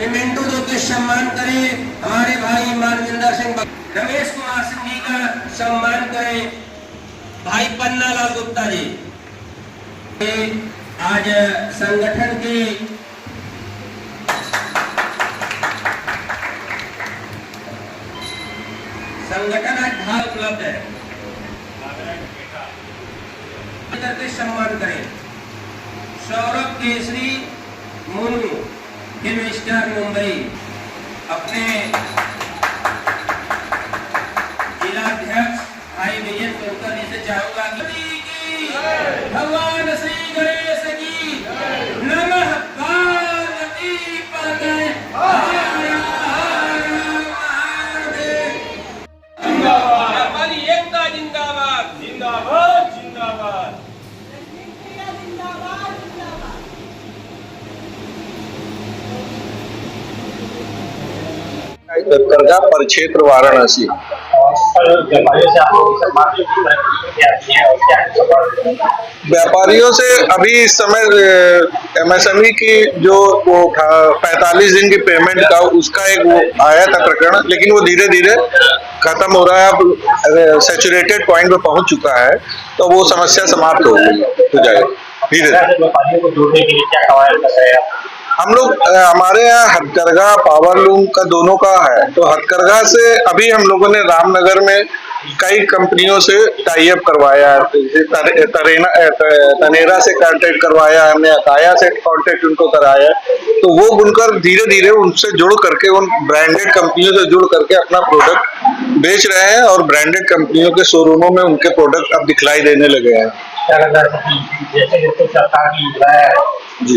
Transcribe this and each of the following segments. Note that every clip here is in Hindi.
मिंटू दो के सम्मान करें। हमारे भाई मानविंदर सिंह, रमेश कुमार सिंह जी का सम्मान करें। भाई पन्नालाल गुप्ता जी आज संगठन के आज भाग उपलब्ध है, करके सम्मान करें। सौरभ केसरी मुर्मू, फिल्म स्टार मुंबई, अपने जिलाध्यक्ष भाई विजय सोनकर जी से चाहूंगा कि भगवान श्री गणेश की नमः पार्वती पते व्यापारी एकता जिंदाबाद जिंदाबाद जिंदाबाद। हथकरघा परिक्षेत्र वाराणसी। व्यापारियों से अभी इस समय एमएसएमई की जो वो 45 दिन की पेमेंट का उसका एक वो आया था प्रकरण, लेकिन वो धीरे धीरे खत्म हो रहा है, अब सैचुरेटेड पॉइंट पे पहुंच चुका है, तो वो समस्या समाप्त हो जाएगी धीरे धीरे। हम लोग हमारे यहाँ हथकरघा पावरलूम का दोनों का है, तो हथकरघा से अभी हम लोगों ने रामनगर में कई कंपनियों से टाई अप करवाया, तनेरा से कांटेक्ट करवाया हमने, अकाया से कांटेक्ट उनको कराया, तो वो बुनकर धीरे धीरे उनसे जुड़ करके उन ब्रांडेड कंपनियों से जुड़ करके अपना प्रोडक्ट बेच रहे हैं और ब्रांडेड कंपनियों के शोरूमों में उनके प्रोडक्ट अब दिखलाई देने लगे हैं। जी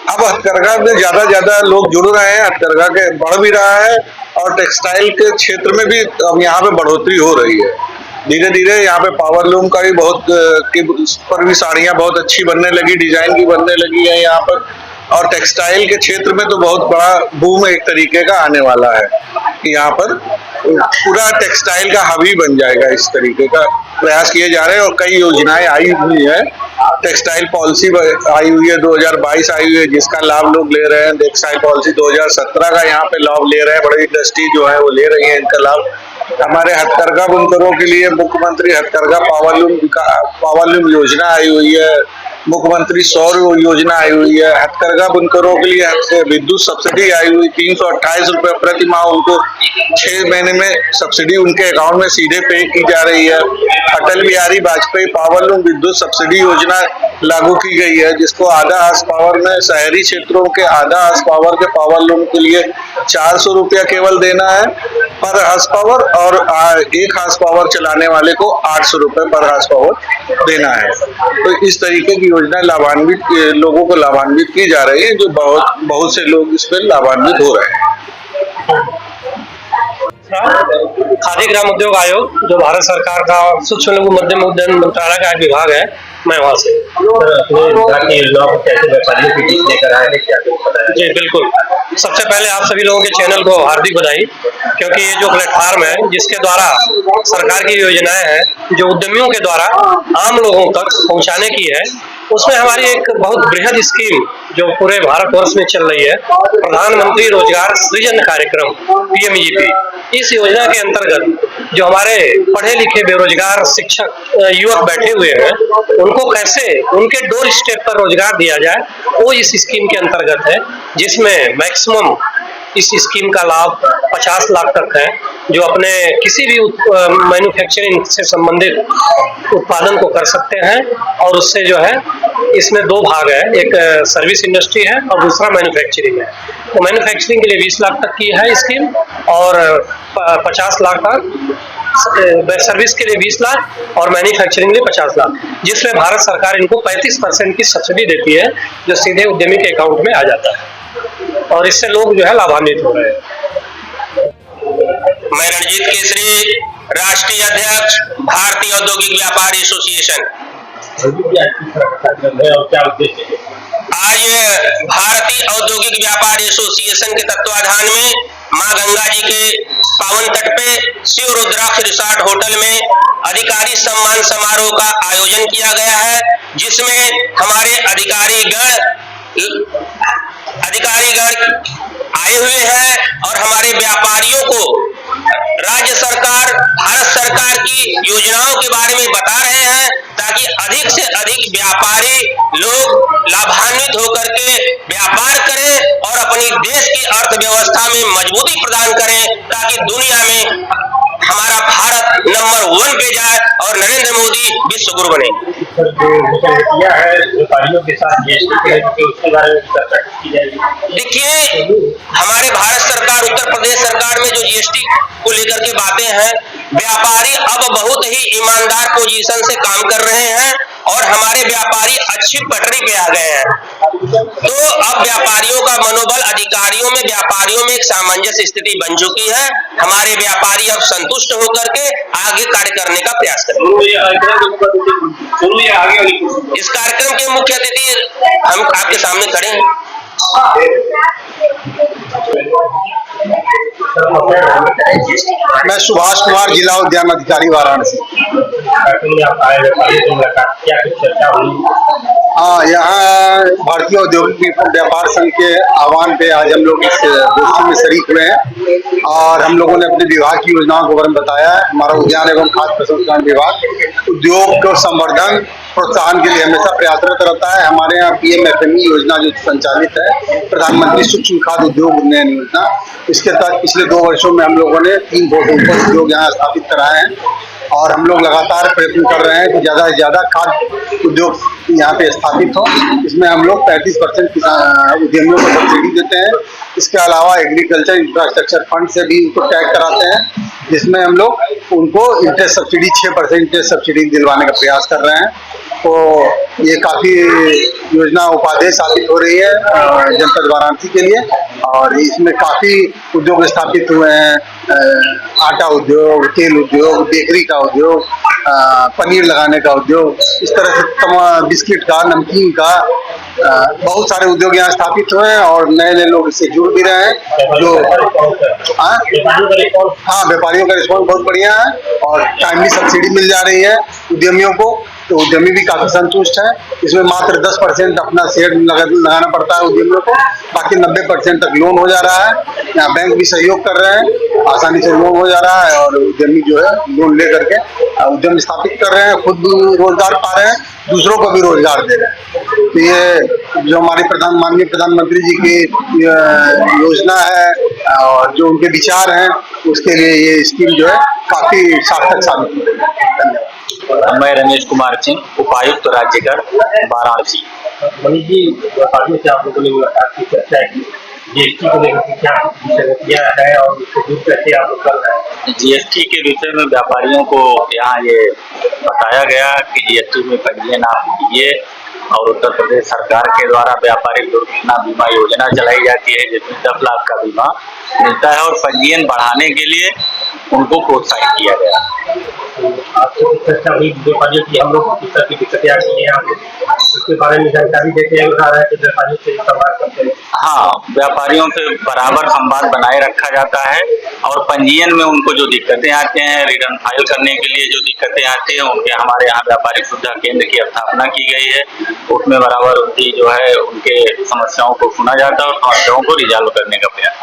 अब हथकरघा में ज्यादा लोग जुड़ रहे हैं, हथकरघा के बढ़ भी रहा है और टेक्सटाइल के क्षेत्र में भी अब यहाँ पे बढ़ोतरी हो रही है धीरे धीरे। यहाँ पे पावरलूम का भी बहुत पर भी साड़ियाँ बहुत अच्छी बनने लगी, डिजाइन की बनने लगी है यहाँ पर, और टेक्सटाइल के क्षेत्र में तो बहुत बड़ा बूम एक तरीके का आने वाला है कि यहाँ पर पूरा टेक्सटाइल का हब बन जाएगा। इस तरीके का प्रयास किए जा रहे हैं और कई योजनाएं आई हुई है। टेक्सटाइल पॉलिसी आई हुई है, 2022 आई हुई है, जिसका लाभ लोग ले रहे हैं। टेक्सटाइल पॉलिसी 2017 का यहाँ पे लाभ ले रहे हैं, बड़ी इंडस्ट्री जो है वो ले रही है इनका लाभ। हमारे हथकरघा बुनकरों के लिए मुख्यमंत्री हथकरघा पावरलूम योजना आई हुई है, मुख्यमंत्री सौर योजना आई हुई है। हथकरघा बुनकरों के लिए विद्युत सब्सिडी आई हुई, 328 रुपए प्रति माह उनको 6 महीने में सब्सिडी उनके अकाउंट में सीधे पे की जा रही है। अटल बिहारी वाजपेयी पावरलूम विद्युत सब्सिडी योजना लागू की गई है, जिसको आधा हार्स पावर में शहरी क्षेत्रों के आधा हार्स पावर के पावरलूम के लिए 400 रुपया केवल देना है पर हार्स पावर, और 1 हार्स पावर चलाने वाले को 800 रुपए पर हार्स पावर देना है। तो इस तरीके की योजना लाभान्वित लोगों को लाभान्वित की जा रही है, जो बहुत से लोग इस पर लाभान्वित हो रहे हैं। खादी ग्राम उद्योग आयोग जो भारत सरकार का सूक्ष्म लघु मध्यम उद्यम मंत्रालय का एक विभाग है, मैं वहाँ से जी बिल्कुल। सबसे पहले आप सभी लोगों के चैनल को हार्दिक बधाई, क्योंकि ये जो प्लेटफार्म है जिसके द्वारा सरकार की योजनाएं हैं जो उद्यमियों के द्वारा आम लोगों तक पहुंचाने की है, उसमें हमारी एक बहुत बृहद स्कीम जो पूरे भारतवर्ष में चल रही है, प्रधानमंत्री रोजगार सृजन कार्यक्रम PMGP। इस योजना के अंतर्गत जो हमारे पढ़े लिखे बेरोजगार शिक्षक युवक बैठे हुए हैं, उनको कैसे उनके डोर स्टेप पर रोजगार दिया जाए, वो इस स्कीम के अंतर्गत है, जिसमें मैक्सिमम इस स्कीम का लाभ 50 लाख तक है, जो अपने किसी भी मैन्युफैक्चरिंग से संबंधित उत्पादन को कर सकते हैं। और उससे जो है इसमें 2 भाग है, एक सर्विस इंडस्ट्री है और दूसरा मैन्युफैक्चरिंग है। तो मैन्युफैक्चरिंग के लिए 20 लाख तक की है स्कीम और 50 लाख तक, सर्विस के लिए 20 लाख और मैन्युफैक्चरिंग के लिए 50 लाख, जिसमें भारत सरकार इनको 35% की सब्सिडी देती है, जो सीधे उद्यमी के अकाउंट में आ जाता है और इससे लोग जो है लाभान्वित हो रहे हैं। मैं रणजीत केसरी, राष्ट्रीय अध्यक्ष भारतीय औद्योगिक व्यापार एसोसिएशन। आज भारतीय औद्योगिक व्यापार एसोसिएशन के तत्वाधान में मां गंगा जी के पावन तट पे शिव रुद्राक्ष रिसोर्ट होटल में अधिकारी सम्मान समारोह का आयोजन किया गया है, जिसमें हमारे अधिकारीगण आए हुए हैं और हमारे व्यापारियों को राज्य सरकार, भारत सरकार की योजनाओं के बारे में बता रहे हैं, ताकि अधिक से अधिक व्यापारी लोग लाभान्वित होकर के व्यापार करें और अपनी देश की अर्थव्यवस्था में मजबूती प्रदान करें, ताकि दुनिया में हमारा भारत नंबर 1 पे जाए और नरेंद्र मोदी विश्व गुरु बने। किया है व्यापारियों के साथ जीएसटी उसके बारे में चर्चा की जाएगी। देखिए, हमारे भारत सरकार, उत्तर प्रदेश सरकार में जो जीएसटी को लेकर के बातें हैं, व्यापारी अब बहुत ही ईमानदार पोजीशन से काम कर रहे हैं और हमारे व्यापारी अच्छी पटरी पे आ गए हैं। तो अब व्यापारियों का मनोबल, अधिकारियों में, व्यापारियों में एक सामंजस्य स्थिति बन चुकी है। हमारे व्यापारी अब संतुष्ट होकर के आगे कार्य करने का प्रयास करेंगे। इस कार्यक्रम के मुख्य अतिथि हम आपके सामने खड़े हैं। मैं सुभाष कुमार, जिला उद्यान अधिकारी, वाराणसी। हाँ, यहाँ भारतीय औद्योगिक व्यापार संघ के आह्वान पे आज हम लोग इस गोष्ठी में शरीक हुए हैं और हम लोगों ने अपने विभाग की योजनाओं के बारे में बताया है। हमारा उद्यान एवं खाद्य प्रसंस्करण विभाग उद्योग को संवर्धन, प्रोत्साहन के लिए हमेशा प्रयासरत रहता है। हमारे यहाँ पीएमएफएमई योजना जो संचालित है, प्रधानमंत्री सूक्ष्म खाद्य उद्योग उन्नयन योजना, इसके तहत पिछले 2 वर्षों में हम लोगों ने 3 फोटो उद्योग यहाँ स्थापित कराए हैं और हम लोग लगातार प्रयत्न कर रहे हैं कि ज्यादा से ज्यादा खाद्य उद्योग यहाँ पे स्थापित हो। इसमें हम लोग 35% उद्यमियों को सब्सिडी देते हैं। इसके अलावा एग्रीकल्चर इंफ्रास्ट्रक्चर फंड से भी उनको टैग कराते हैं, जिसमें हम लोग उनको इंटरेस्ट सब्सिडी 6% इंटरेस्ट सब्सिडी दिलवाने का प्रयास कर रहे हैं। तो ये काफी योजना उपादेय साबित हो रही है जनपद वाराणसी के लिए और इसमें काफी उद्योग स्थापित हुए हैं। आटा उद्योग, तेल उद्योग, बेकरी का उद्योग, पनीर लगाने का उद्योग, इस तरह से बिस्किट का, नमकीन का बहुत सारे उद्योग यहाँ स्थापित हुए हैं और नए नए लोग इससे जुड़ भी रहे हैं। जो हाँ, व्यापारियों का रिस्पॉन्स बहुत बढ़िया है और टाइमली सब्सिडी मिल जा रही है उद्यमियों को, तो उद्यमी भी काफी संतुष्ट है। इसमें मात्र 10% अपना शेयर लगाना पड़ता है उद्यमियों को, बाकी 90% तक लोन हो जा रहा है। यहाँ बैंक भी सहयोग कर रहे हैं, आसानी से लोन हो जा रहा है और उद्यमी जो है लोन ले करके उद्यम स्थापित कर रहे हैं, खुद भी रोजगार पा रहे हैं, दूसरों को भी रोजगार दे रहे हैं। तो ये जो हमारी माननीय प्रधानमंत्री जी की योजना है और जो उनके विचार हैं, उसके लिए ये स्कीम जो है काफी सार्थक साबित हो रही है। धन्यवाद। मैं रमेश कुमार सिंह, उपायुक्त राज्यगढ़, वाराणसी। मनीष जी, व्यापारियों से आप लोगों ने मुलाकात की, चर्चा की, जीएसटी को लेकर क्या किया है और उसको दूर कैसे आप लोग कर रहे हैं? जीएसटी के विषय में व्यापारियों को यहाँ ये बताया गया कि जीएसटी में पंजीयन आप कीजिए और उत्तर प्रदेश सरकार के द्वारा व्यापारिक दुर्घटना बीमा योजना चलाई जाती है, जिसमें 10 लाख का बीमा मिलता है और पंजीयन बढ़ाने के लिए उनको प्रोत्साहित किया गया। आपसे चर्चा हुई व्यापारियों की, हम लोग किस तरह की दिक्कतें आती हैं, उसके बारे में जानकारी देते हैं, बता रहे हैं कि व्यापारियों से संवाद करते हैं। हाँ, व्यापारियों से बराबर संवाद बनाए रखा जाता है और पंजीयन में उनको जो दिक्कतें आते हैं, रिटर्न फाइल करने के लिए जो दिक्कतें आती हैं, उनके हमारे यहाँ व्यापारिक सुविधा केंद्र की स्थापना की गई है। उसमें बराबर उनकी जो है उनके समस्याओं को सुना जाता है और समस्याओं को रिजॉल्व करने का प्रयास।